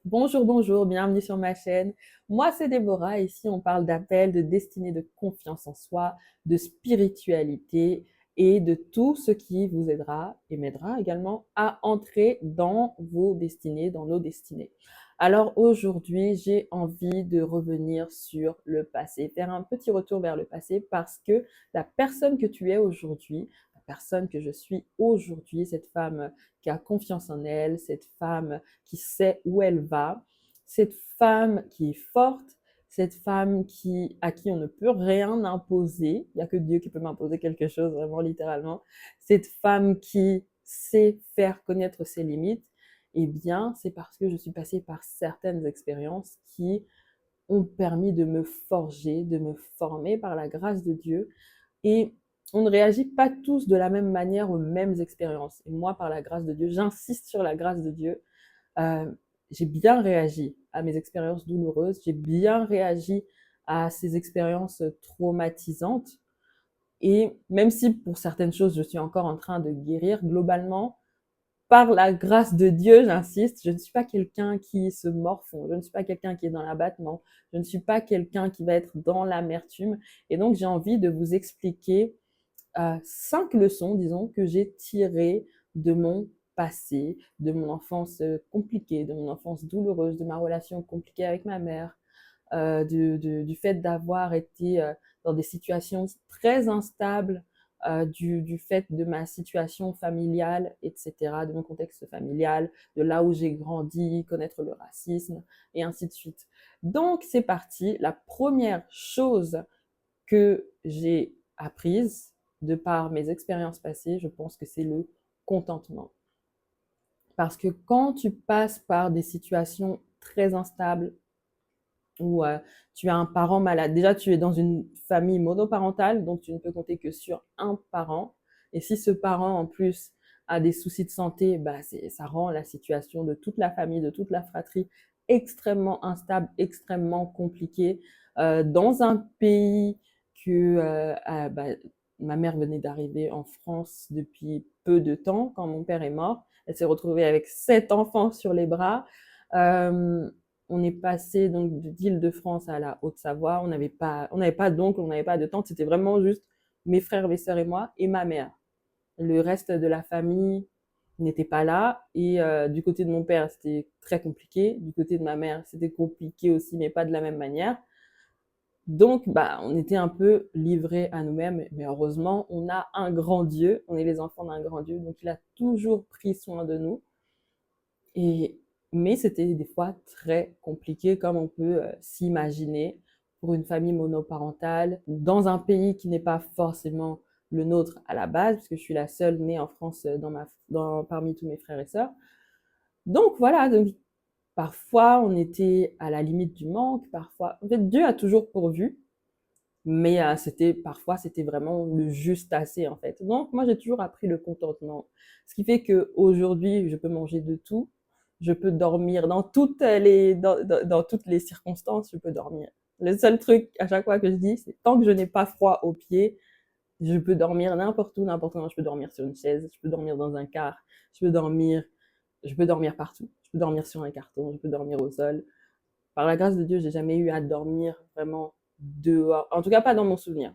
Bonjour, bonjour, bienvenue sur ma chaîne. Moi, c'est Déborah. Ici, on parle d'appel, de destinée, de confiance en soi, de spiritualité et de tout ce qui vous aidera et m'aidera également à entrer dans vos destinées, dans nos destinées. Alors aujourd'hui, j'ai envie de revenir sur le passé, faire un petit retour vers le passé parce que la personne que tu es aujourd'hui, la personne que je suis aujourd'hui, cette femme qui a confiance en elle, cette femme qui sait où elle va, cette femme qui est forte, cette femme à qui on ne peut rien imposer, il n'y a que Dieu qui peut m'imposer quelque chose, vraiment littéralement, cette femme qui sait faire connaître ses limites, eh bien, c'est parce que je suis passée par certaines expériences qui ont permis de me forger, de me former par la grâce de Dieu. Et on ne réagit pas tous de la même manière aux mêmes expériences. Et moi, par la grâce de Dieu, j'insiste sur la grâce de Dieu, euh, j'ai bien réagi à mes expériences douloureuses, j'ai bien réagi à ces expériences traumatisantes. Et même si pour certaines choses, je suis encore en train de guérir, globalement, par la grâce de Dieu, j'insiste, je ne suis pas quelqu'un qui se morfond, je ne suis pas quelqu'un qui est dans l'abattement, je ne suis pas quelqu'un qui va être dans l'amertume. Et donc, j'ai envie de vous expliquer 5 leçons, disons, que j'ai tirées de mon passé, de mon enfance compliquée, de mon enfance douloureuse, de ma relation compliquée avec ma mère, du fait d'avoir été dans des situations très instables, du fait de ma situation familiale, etc., de mon contexte familial, de là où j'ai grandi, connaître le racisme, et ainsi de suite. Donc, c'est parti. La première chose que j'ai apprise de par mes expériences passées, je pense que c'est le contentement. Parce que quand tu passes par des situations très instables, où tu as un parent malade, déjà tu es dans une famille monoparentale, donc tu ne peux compter que sur un parent. Et si ce parent en plus a des soucis de santé, bah ça rend la situation de toute la famille, de toute la fratrie extrêmement instable, extrêmement compliquée. Dans un pays que bah, ma mère venait d'arriver en France depuis peu de temps, quand mon père est mort. Elle s'est retrouvée avec 7 enfants sur les bras. Euh, on est passé donc d'Île-de-France à la Haute-Savoie. On n'avait pas d'oncle, on n'avait pas de tante. C'était vraiment juste mes frères, mes sœurs et moi et ma mère. Le reste de la famille n'était pas là. Et du côté de mon père, c'était très compliqué. Du côté de ma mère, c'était compliqué aussi, mais pas de la même manière. Donc, bah, on était un peu livrés à nous-mêmes. Mais heureusement, on a un grand Dieu. On est les enfants d'un grand Dieu. Donc, il a toujours pris soin de nous. Et, mais c'était des fois très compliqué, comme on peut s'imaginer pour une famille monoparentale, dans un pays qui n'est pas forcément le nôtre à la base, puisque je suis la seule née en France parmi tous mes frères et sœurs. Donc voilà, donc, parfois on était à la limite du manque, parfois, en fait, Dieu a toujours pourvu, mais parfois c'était vraiment le juste assez en fait. Donc moi j'ai toujours appris le contentement, ce qui fait que aujourd'hui je peux manger de tout, je peux dormir dans toutes les circonstances, je peux dormir. Le seul truc à chaque fois que je dis, c'est tant que je n'ai pas froid aux pieds, je peux dormir n'importe où, n'importe quand. Je peux dormir sur une chaise, je peux dormir dans un car, je peux dormir partout. Je peux dormir sur un carton, je peux dormir au sol. Par la grâce de Dieu, j'ai jamais eu à dormir vraiment dehors. En tout cas, pas dans mon souvenir.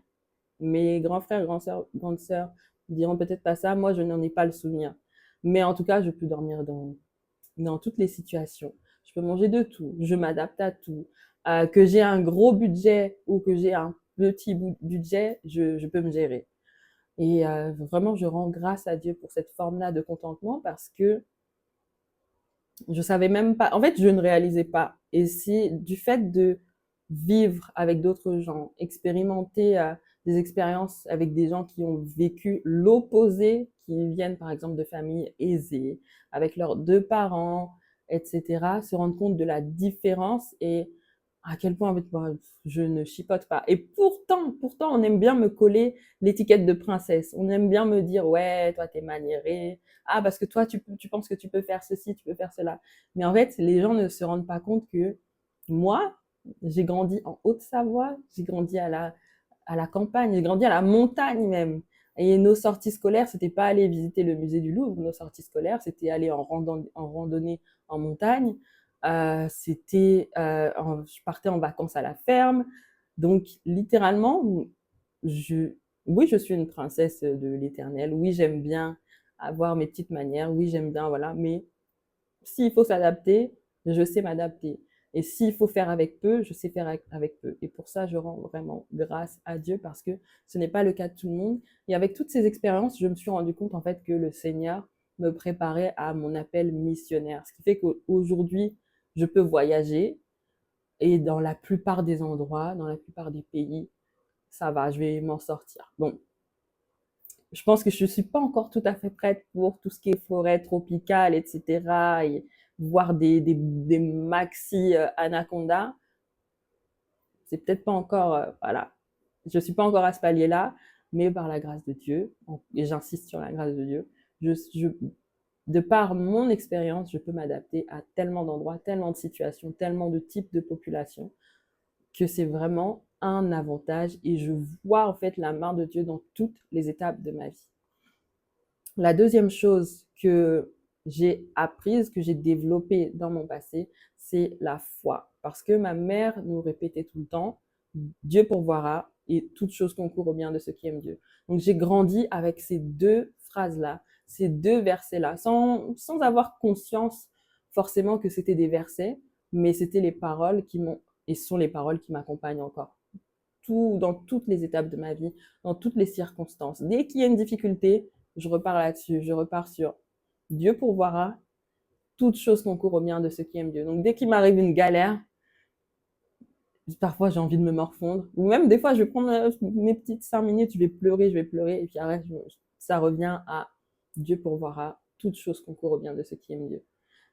Mes grands frères, grandes sœurs diront peut-être pas ça. Moi, je n'en ai pas le souvenir. Mais en tout cas, je peux dormir dans toutes les situations. Je peux manger de tout. Je m'adapte à tout. Que j'ai un gros budget ou que j'ai un petit budget, je peux me gérer. Et vraiment, je rends grâce à Dieu pour cette forme-là de contentement parce que je savais même pas. En fait, je ne réalisais pas. Et c'est du fait de vivre avec d'autres gens, expérimenter des expériences avec des gens qui ont vécu l'opposé, qui viennent par exemple de familles aisées, avec leurs deux parents, etc., se rendre compte de la différence et à quel point en fait, bon, je ne chipote pas. Et pourtant, on aime bien me coller l'étiquette de princesse. On aime bien me dire, ouais, toi, t'es maniérée, ah, parce que toi, tu penses que tu peux faire ceci, tu peux faire cela. Mais en fait, les gens ne se rendent pas compte que moi, j'ai grandi en Haute-Savoie, j'ai grandi à la campagne, j'ai grandi à la montagne même. Et nos sorties scolaires, c'était pas aller visiter le musée du Louvre, nos sorties scolaires, c'était aller en randonnée en montagne, Je partais en vacances à la ferme. Donc, littéralement, oui, je suis une princesse de l'Éternel. Oui, j'aime bien avoir mes petites manières. Oui, j'aime bien, voilà. Mais s'il faut s'adapter, je sais m'adapter. Et s'il faut faire avec peu, je sais faire avec peu. Et pour ça, je rends vraiment grâce à Dieu parce que ce n'est pas le cas de tout le monde. Et avec toutes ces expériences, je me suis rendu compte en fait que le Seigneur me préparait à mon appel missionnaire. Ce qui fait qu'aujourd'hui, je peux voyager et dans la plupart des endroits, dans la plupart des pays, ça va, je vais m'en sortir. Bon, je pense que je ne suis pas encore tout à fait prête pour tout ce qui est forêt tropicale, etc. Et voir des maxi anacondas. C'est peut-être pas encore, voilà. Je ne suis pas encore à ce palier-là, mais par la grâce de Dieu, et j'insiste sur la grâce de Dieu, je, de par mon expérience, je peux m'adapter à tellement d'endroits, tellement de situations, tellement de types de populations, que c'est vraiment un avantage et je vois en fait la main de Dieu dans toutes les étapes de ma vie. La deuxième chose que j'ai apprise, que j'ai développée dans mon passé, c'est la foi. Parce que ma mère nous répétait tout le temps, Dieu pourvoira et toute chose concourt au bien de ceux qui aiment Dieu. Donc j'ai grandi avec ces deux phrases-là, ces deux versets-là, sans avoir conscience forcément que c'était des versets, mais c'était les paroles qui m'ont, et sont les paroles qui m'accompagnent encore. Dans toutes les étapes de ma vie, dans toutes les circonstances. Dès qu'il y a une difficulté, je repars là-dessus, je repars sur Dieu pourvoira, toute chose concourt au bien de ceux qui aiment Dieu. Donc dès qu'il m'arrive une galère, parfois j'ai envie de me morfondre, ou même des fois je vais prendre mes petites 5 minutes, je vais pleurer, et puis après ça revient à Dieu pourvoira, toute chose concourt au bien de ceux qui aiment Dieu.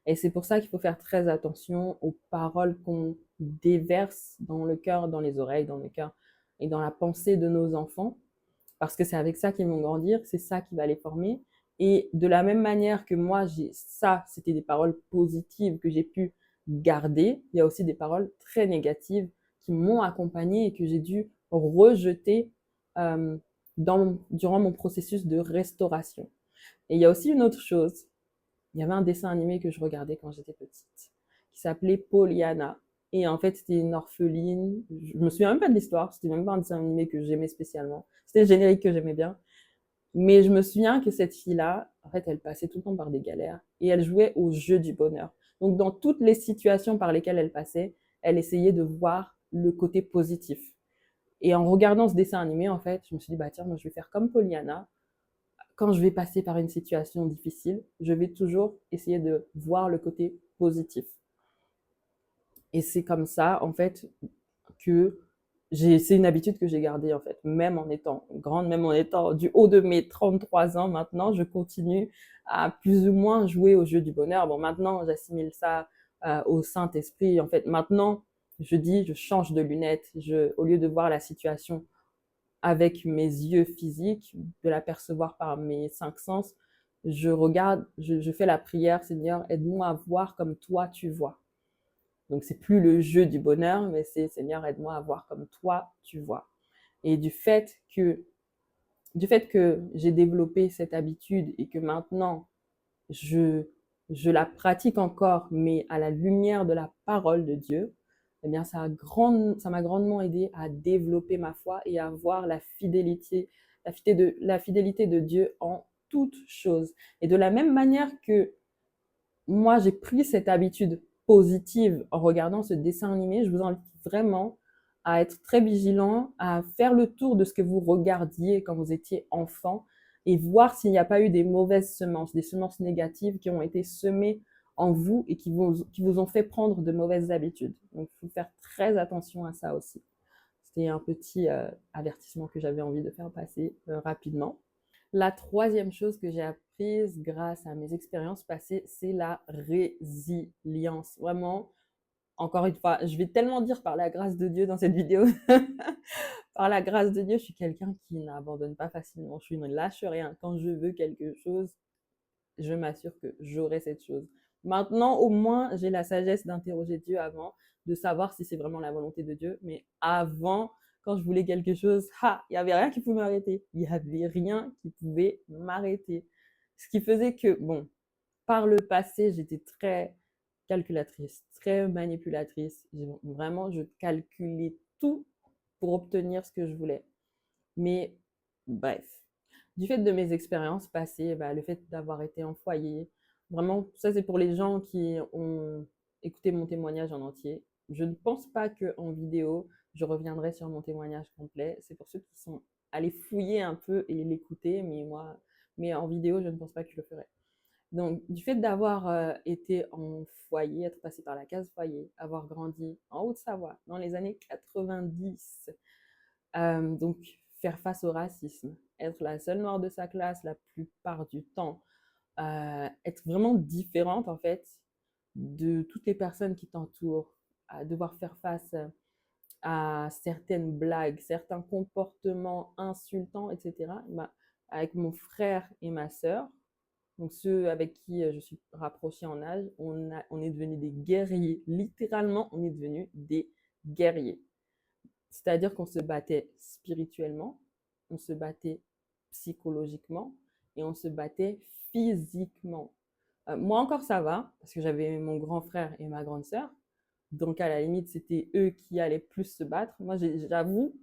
Et c'est pour ça qu'il faut faire très attention aux paroles qu'on déverse dans le cœur, dans les oreilles, dans le cœur et dans la pensée de nos enfants, parce que c'est avec ça qu'ils vont grandir, c'est ça qui va les former. Et de la même manière que moi, c'était des paroles positives que j'ai pu garder, il y a aussi des paroles très négatives qui m'ont accompagnée et que j'ai dû rejeter euh, durant mon processus de restauration. Et il y a aussi une autre chose, il y avait un dessin animé que je regardais quand j'étais petite, qui s'appelait Pollyanna. Et en fait, c'était une orpheline. Je me souviens même pas de l'histoire. C'était même pas un dessin animé que j'aimais spécialement. C'était le générique que j'aimais bien. Mais je me souviens que cette fille-là, en fait, elle passait tout le temps par des galères et elle jouait au jeu du bonheur. Donc, dans toutes les situations par lesquelles elle passait, elle essayait de voir le côté positif. Et en regardant ce dessin animé, en fait, je me suis dit, bah tiens, moi, je vais faire comme Pollyanna. Quand je vais passer par une situation difficile, je vais toujours essayer de voir le côté positif. Et c'est comme ça, en fait, que c'est une habitude que j'ai gardée, en fait, même en étant grande, même en étant du haut de mes 33 ans maintenant, je continue à plus ou moins jouer au jeu du bonheur. Bon, maintenant, j'assimile ça au Saint-Esprit. En fait, maintenant, je change de lunettes. Au lieu de voir la situation avec mes yeux physiques, de l'apercevoir par mes 5 sens, je fais la prière, Seigneur, aide-moi à voir comme toi tu vois. Donc c'est plus le jeu du bonheur, mais c'est Seigneur, aide-moi à voir comme toi tu vois. Et du fait que j'ai développé cette habitude et que maintenant je, je la pratique encore, mais à la lumière de la parole de Dieu, eh bien ça m'a grandement aidé à développer ma foi et à voir la fidélité de Dieu en toutes choses. Et de la même manière que moi, j'ai pris cette habitude positive en regardant ce dessin animé. Je vous invite vraiment à être très vigilant, à faire le tour de ce que vous regardiez quand vous étiez enfant et voir s'il n'y a pas eu des mauvaises semences, des semences négatives qui ont été semées en vous et qui vous ont fait prendre de mauvaises habitudes. Donc, il faut faire très attention à ça aussi. C'était un petit avertissement que j'avais envie de faire passer rapidement. La troisième chose que j'ai apprise grâce à mes expériences passées, c'est la résilience. Vraiment, encore une fois, je vais tellement dire par la grâce de Dieu dans cette vidéo. Par la grâce de Dieu, je suis quelqu'un qui n'abandonne pas facilement. Je ne lâche rien. Quand je veux quelque chose, je m'assure que j'aurai cette chose. Maintenant, au moins, j'ai la sagesse d'interroger Dieu avant, de savoir si c'est vraiment la volonté de Dieu. Mais avant, quand je voulais quelque chose, il n'y avait rien qui pouvait m'arrêter. Il n'y avait rien qui pouvait m'arrêter. Ce qui faisait que, bon, par le passé, j'étais très calculatrice, très manipulatrice. Vraiment, je calculais tout pour obtenir ce que je voulais. Mais bref, du fait de mes expériences passées, bah, le fait d'avoir été en foyer, vraiment, ça c'est pour les gens qui ont écouté mon témoignage en entier. Je ne pense pas qu'en vidéo, je reviendrai sur mon témoignage complet. C'est pour ceux qui sont allés fouiller un peu et l'écouter, mais en vidéo, je ne pense pas que je le ferai. Donc, du fait d'avoir été en foyer, être passé par la case foyer, avoir grandi en Haute-Savoie dans les années 90, donc faire face au racisme, être la seule noire de sa classe la plupart du temps, être vraiment différente en fait de toutes les personnes qui t'entourent, à devoir faire face à certaines blagues, certains comportements insultants, etc. Bah, avec mon frère et ma sœur, donc ceux avec qui je suis rapprochée en âge, on est devenus des guerriers. Littéralement, on est devenus des guerriers. C'est-à-dire qu'on se battait spirituellement, on se battait psychologiquement et on se battait physiquement. Moi encore ça va, parce que j'avais mon grand frère et ma grande sœur. Donc à la limite, c'était eux qui allaient plus se battre. Moi, j'avoue,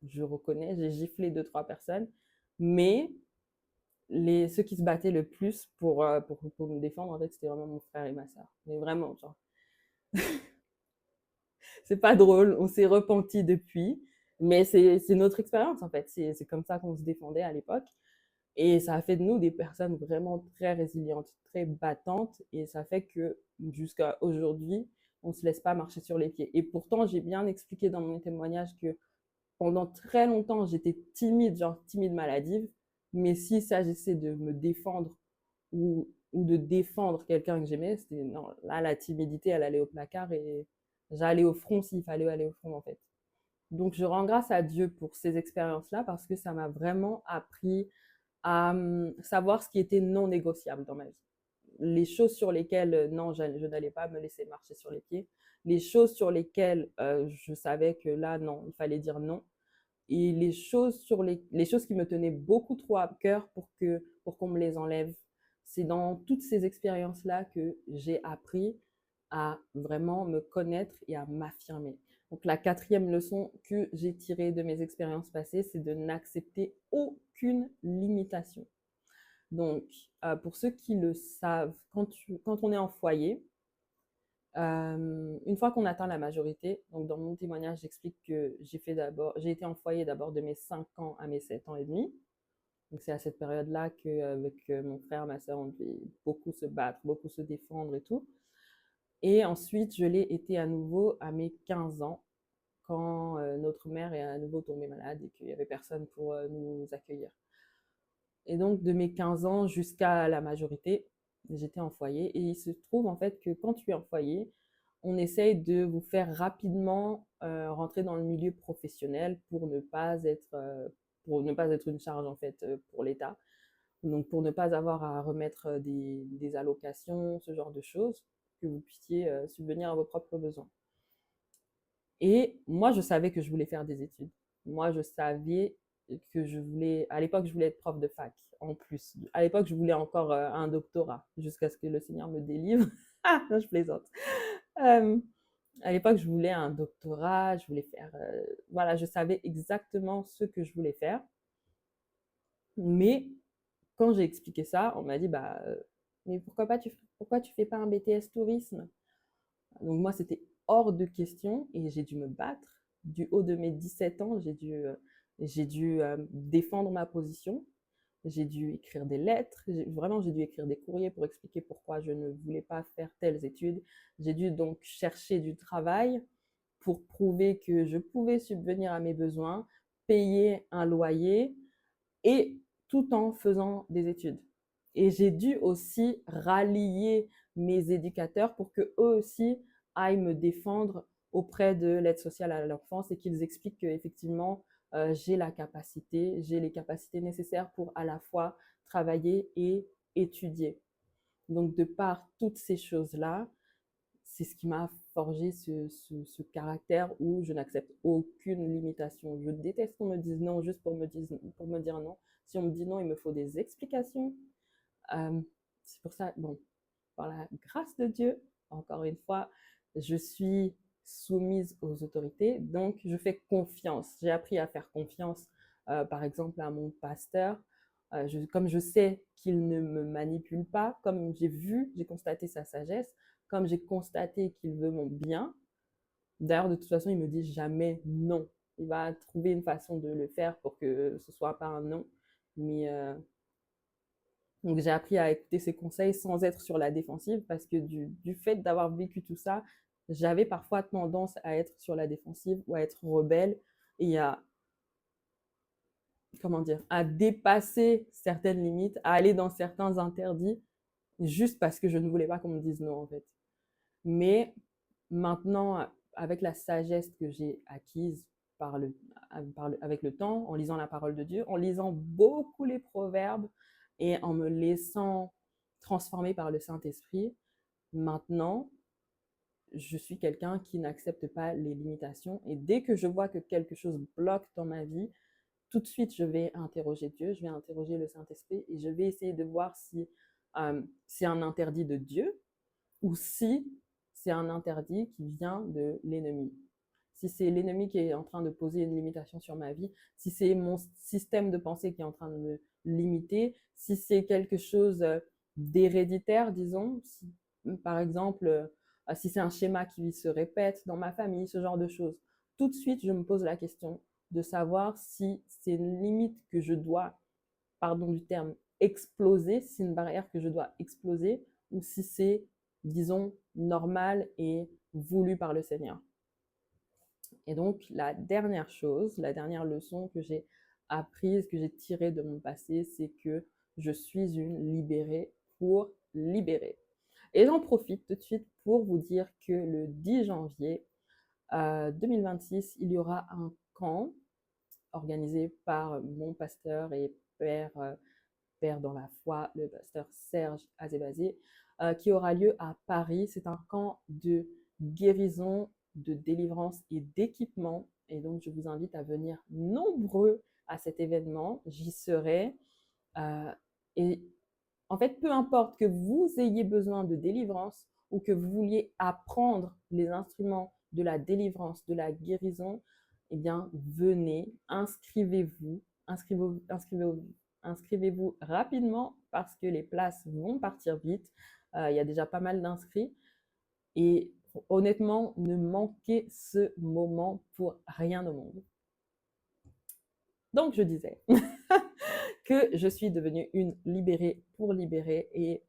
je reconnais, j'ai giflé 2, 3 personnes, mais ceux qui se battaient le plus pour me défendre, en fait, c'était vraiment mon frère et ma sœur. Mais vraiment, genre, c'est pas drôle, on s'est repenti depuis, mais c'est notre expérience, en fait. C'est comme ça qu'on se défendait à l'époque. Et ça a fait de nous des personnes vraiment très résilientes, très battantes, et ça fait que jusqu'à aujourd'hui, on ne se laisse pas marcher sur les pieds. Et pourtant, j'ai bien expliqué dans mon témoignage que pendant très longtemps, j'étais timide, genre timide maladive, mais s'il s'agissait de me défendre ou de défendre quelqu'un que j'aimais, c'était non, là, la timidité, elle allait au placard et j'allais au front s'il fallait aller au front, en fait. Donc, je rends grâce à Dieu pour ces expériences-là parce que ça m'a vraiment appris à savoir ce qui était non négociable dans ma vie. Les choses sur lesquelles, non, je n'allais pas me laisser marcher sur les pieds. Les choses sur lesquelles je savais que là, non, il fallait dire non. Et les choses qui me tenaient beaucoup trop à cœur pour qu'on me les enlève. C'est dans toutes ces expériences-là que j'ai appris à vraiment me connaître et à m'affirmer. Donc la quatrième leçon que j'ai tirée de mes expériences passées, c'est de n'accepter aucune limitation. Donc, pour ceux qui le savent, quand on est en foyer, une fois qu'on atteint la majorité, donc dans mon témoignage, j'explique que j'ai été en foyer d'abord de mes 5 ans à mes 7 ans et demi. Donc c'est à cette période-là qu'avec mon frère, ma soeur, on devait beaucoup se battre, beaucoup se défendre et tout. Et ensuite, je l'ai été à nouveau à mes 15 ans, quand notre mère est à nouveau tombée malade et qu'il n'y avait personne pour nous accueillir. Et donc, de mes 15 ans jusqu'à la majorité, j'étais en foyer. Et il se trouve en fait que quand tu es en foyer, on essaye de vous faire rapidement rentrer dans le milieu professionnel pour ne pas être une charge en fait pour l'État. Donc, pour ne pas avoir à remettre des allocations, ce genre de choses, que vous puissiez subvenir à vos propres besoins. Et moi, je savais que je voulais faire des études. Moi, je savais que à l'époque, je voulais être prof de fac, en plus. À l'époque, je voulais encore un doctorat, jusqu'à ce que le Seigneur me délivre. Ah, je plaisante. Euh, à l'époque, je voulais un doctorat, je voulais faire, voilà, je savais exactement ce que je voulais faire. Mais quand j'ai expliqué ça, on m'a dit, bah, mais pourquoi tu fais pas un BTS tourisme? Donc moi, c'était hors de question et j'ai dû me battre. Du haut de mes 17 ans, j'ai dû défendre ma position. J'ai dû écrire des lettres. Vraiment, j'ai dû écrire des courriers pour expliquer pourquoi je ne voulais pas faire telles études. J'ai dû donc chercher du travail pour prouver que je pouvais subvenir à mes besoins, payer un loyer et tout en faisant des études. Et j'ai dû aussi rallier mes éducateurs pour qu'eux aussi aillent me défendre auprès de l'aide sociale à l'enfance et qu'ils expliquent qu'effectivement, j'ai les capacités nécessaires pour à la fois travailler et étudier. Donc, de par toutes ces choses-là, c'est ce qui m'a forgé ce caractère où je n'accepte aucune limitation. Je déteste qu'on me dise non juste pour me dire non. Si on me dit non, il me faut des explications. C'est pour ça, bon, par la grâce de Dieu, encore une fois, je suis soumise aux autorités, donc je fais confiance. J'ai appris à faire confiance, par exemple, à mon pasteur. Comme je sais qu'il ne me manipule pas, comme j'ai constaté sa sagesse, comme j'ai constaté qu'il veut mon bien. D'ailleurs, de toute façon, il me dit jamais non. Il va trouver une façon de le faire pour que ce soit pas un non. Mais donc j'ai appris à écouter ses conseils sans être sur la défensive parce que du fait d'avoir vécu tout ça, j'avais parfois tendance à être sur la défensive ou à être rebelle et comment dire, à dépasser certaines limites, à aller dans certains interdits juste parce que je ne voulais pas qu'on me dise non en fait. Mais maintenant, avec la sagesse que j'ai acquise avec le temps, en lisant la parole de Dieu, en lisant beaucoup les proverbes et en me laissant transformer par le Saint-Esprit, maintenant, je suis quelqu'un qui n'accepte pas les limitations. Et dès que je vois que quelque chose bloque dans ma vie, tout de suite, je vais interroger Dieu, je vais interroger le Saint-Esprit et je vais essayer de voir si c'est un interdit de Dieu ou si c'est un interdit qui vient de l'ennemi. Si c'est l'ennemi qui est en train de poser une limitation sur ma vie, si c'est mon système de pensée qui est en train de me limiter, si c'est quelque chose d'héréditaire, disons, si, par exemple, si c'est un schéma qui se répète dans ma famille, ce genre de choses. Tout de suite, je me pose la question de savoir si c'est une limite que je dois, pardon du terme, exploser, si c'est une barrière que je dois exploser, ou si c'est, disons, normal et voulu par le Seigneur. Et donc, la dernière chose, la dernière leçon que j'ai apprise, que j'ai tirée de mon passé, c'est que je suis une libérée pour libérer. Et j'en profite tout de suite pour vous dire que le 10 janvier 2026, il y aura un camp organisé par mon pasteur et père dans la foi, le pasteur Serge Azebazé, qui aura lieu à Paris. C'est un camp de guérison, de délivrance et d'équipement. Et donc, je vous invite à venir nombreux à cet événement. J'y serai. Et en fait, peu importe que vous ayez besoin de délivrance ou que vous vouliez apprendre les instruments de la délivrance, de la guérison, eh bien, venez, inscrivez-vous, inscrivez-vous rapidement parce que les places vont partir vite. Il y a déjà pas mal d'inscrits et honnêtement, ne manquez ce moment pour rien au monde. Donc, je disais que je suis devenue une libérée pour libérer et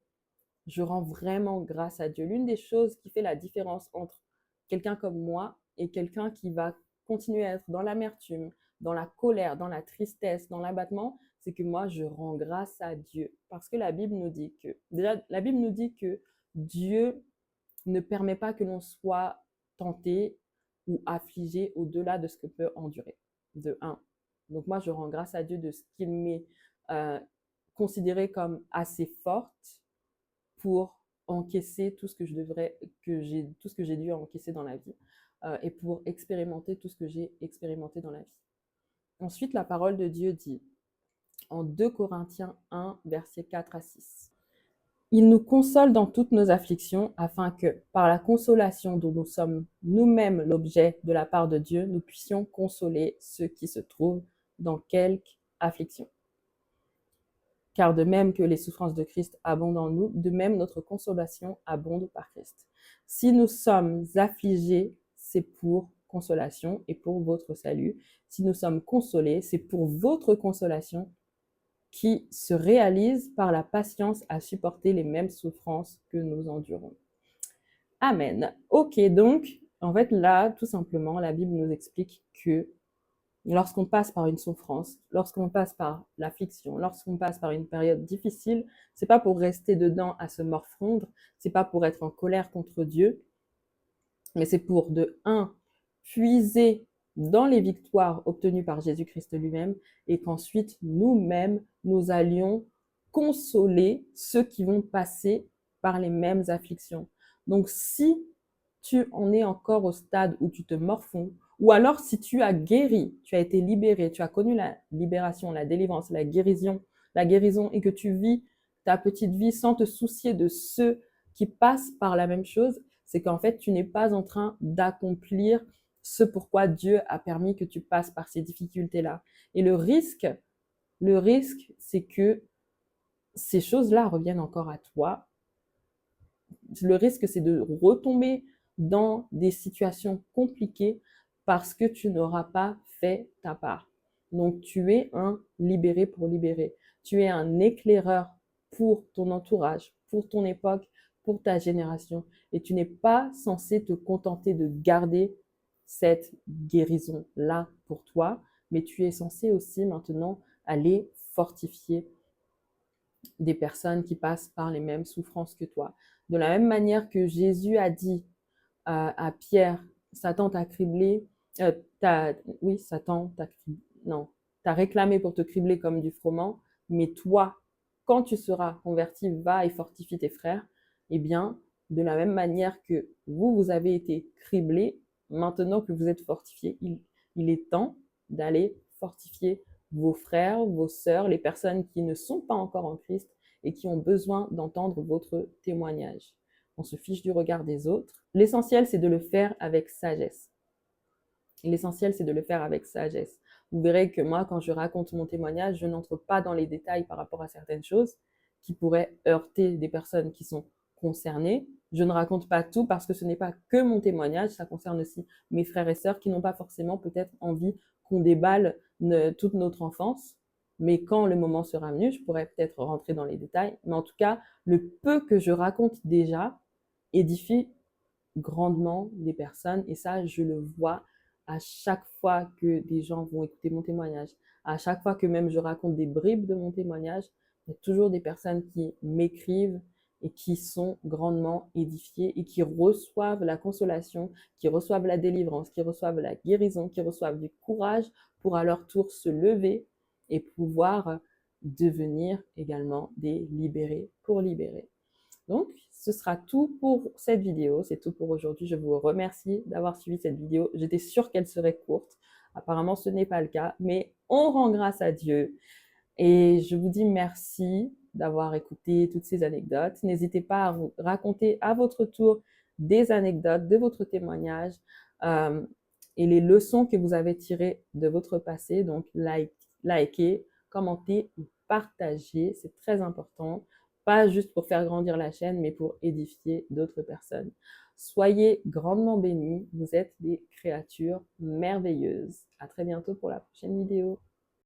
je rends vraiment grâce à Dieu. L'une des choses qui fait la différence entre quelqu'un comme moi et quelqu'un qui va continuer à être dans l'amertume, dans la colère, dans la tristesse, dans l'abattement, c'est que moi, je rends grâce à Dieu. Parce que la Bible nous dit que, déjà, la Bible nous dit que Dieu ne permet pas que l'on soit tenté ou affligé au-delà de ce que peut endurer. De un. Donc moi, je rends grâce à Dieu de ce qu'il m'est considéré comme assez forte pour encaisser tout ce que tout ce que j'ai dû encaisser dans la vie et pour expérimenter tout ce que j'ai expérimenté dans la vie. Ensuite, la parole de Dieu dit en 2 Corinthiens 1, versets 4 à 6. Il nous console dans toutes nos afflictions afin que, par la consolation dont nous sommes nous-mêmes l'objet de la part de Dieu, nous puissions consoler ceux qui se trouvent dans quelque affliction. Car de même que les souffrances de Christ abondent en nous, de même notre consolation abonde par Christ. Si nous sommes affligés, c'est pour consolation et pour votre salut. Si nous sommes consolés, c'est pour votre consolation qui se réalise par la patience à supporter les mêmes souffrances que nous endurons. Amen. Ok, donc, en fait, là, tout simplement, la Bible nous explique que lorsqu'on passe par une souffrance, lorsqu'on passe par l'affliction, lorsqu'on passe par une période difficile, c'est pas pour rester dedans à se morfondre, c'est pas pour être en colère contre Dieu, mais c'est pour, de un, puiser dans les victoires obtenues par Jésus-Christ lui-même et qu'ensuite, nous-mêmes, nous allions consoler ceux qui vont passer par les mêmes afflictions. Donc, si tu en es encore au stade où tu te morfonds, ou alors si tu as guéri, tu as été libéré, tu as connu la libération, la délivrance, la guérison et que tu vis ta petite vie sans te soucier de ceux qui passent par la même chose, c'est qu'en fait, tu n'es pas en train d'accomplir ce pourquoi Dieu a permis que tu passes par ces difficultés-là. Et le risque, c'est que ces choses-là reviennent encore à toi. Le risque, c'est de retomber dans des situations compliquées parce que tu n'auras pas fait ta part. Donc, tu es un libéré pour libérer. Tu es un éclaireur pour ton entourage, pour ton époque, pour ta génération. Et tu n'es pas censé te contenter de garder cette guérison-là pour toi, mais tu es censé aussi maintenant aller fortifier des personnes qui passent par les mêmes souffrances que toi. De la même manière que Jésus a dit à Pierre, Satan t'a criblé, oui, Satan t'a criblé, non, t'a réclamé pour te cribler comme du froment, mais toi, quand tu seras converti, va et fortifie tes frères. Eh bien, de la même manière que vous avez été criblés, maintenant que vous êtes fortifiés, il est temps d'aller fortifier vos frères, vos sœurs, les personnes qui ne sont pas encore en Christ et qui ont besoin d'entendre votre témoignage. On se fiche du regard des autres. L'essentiel, c'est de le faire avec sagesse. L'essentiel, c'est de le faire avec sagesse. Vous verrez que moi, quand je raconte mon témoignage, je n'entre pas dans les détails par rapport à certaines choses qui pourraient heurter des personnes qui sont concernées. Je ne raconte pas tout parce que ce n'est pas que mon témoignage, ça concerne aussi mes frères et sœurs qui n'ont pas forcément peut-être envie qu'on déballe toute notre enfance. Mais quand le moment sera venu, je pourrais peut-être rentrer dans les détails. Mais en tout cas, le peu que je raconte déjà édifie grandement des personnes. Et ça, je le vois à chaque fois que des gens vont écouter mon témoignage. À chaque fois que même je raconte des bribes de mon témoignage, il y a toujours des personnes qui m'écrivent et qui sont grandement édifiées et qui reçoivent la consolation, qui reçoivent la délivrance, qui reçoivent la guérison, qui reçoivent du courage pour à leur tour se lever et pouvoir devenir également des libérés pour libérer. Donc, ce sera tout pour cette vidéo. C'est tout pour aujourd'hui. Je vous remercie d'avoir suivi cette vidéo. J'étais sûre qu'elle serait courte. Apparemment, ce n'est pas le cas, mais on rend grâce à Dieu. Et je vous dis merci d'avoir écouté toutes ces anecdotes. N'hésitez pas à vous raconter à votre tour des anecdotes de votre témoignage et les leçons que vous avez tirées de votre passé. Donc, likez, commentez ou partagez. C'est très important. Pas juste pour faire grandir la chaîne, mais pour édifier d'autres personnes. Soyez grandement bénis. Vous êtes des créatures merveilleuses. À très bientôt pour la prochaine vidéo.